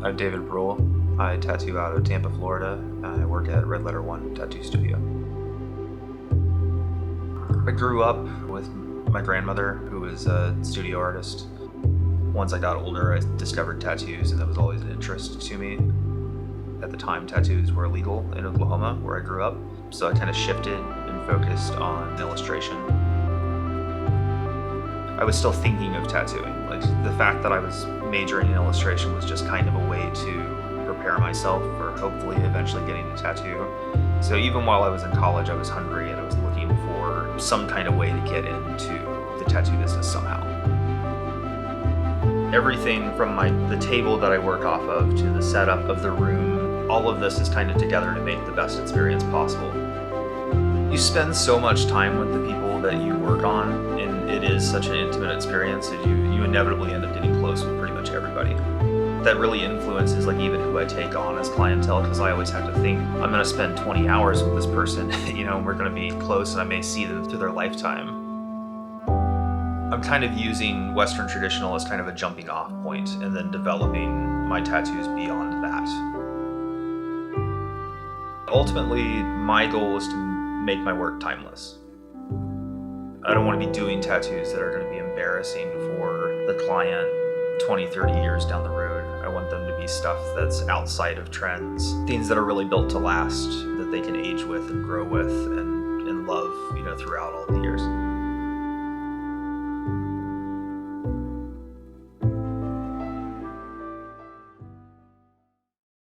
I'm David Bruehl. I tattoo out of Tampa, Florida. I work at REDLETTER1 Tattoo Studio. I grew up with my grandmother, who was a studio artist. Once I got older, I discovered tattoos, and that was always an interest to me. At the time, tattoos were illegal in Oklahoma, where I grew up, so I kind of shifted and focused on illustration. I was still thinking of tattooing. Like, the fact that I was majoring in illustration was just kind of a way to prepare myself for hopefully eventually getting a tattoo. So even while I was in college, I was hungry and I was looking for some kind of way to get into the tattoo business somehow. Everything from the table that I work off of to the setup of the room, all of this is kind of together to make the best experience possible. You spend so much time with the people that you work on, and it is such an intimate experience that you inevitably end up getting close with pretty much everybody. That really influences even who I take on as clientele, because I always have to think, I'm going to spend 20 hours with this person, and we're going to be close and I may see them through their lifetime. I'm kind of using Western traditional as kind of a jumping off point and then developing my tattoos beyond that. Ultimately, my goal is to make my work timeless. I don't want to be doing tattoos that are going to be embarrassing for the client 20, 30 years down the road. I want them to be stuff that's outside of trends, things that are really built to last, that they can age with and grow with and love, throughout all the years.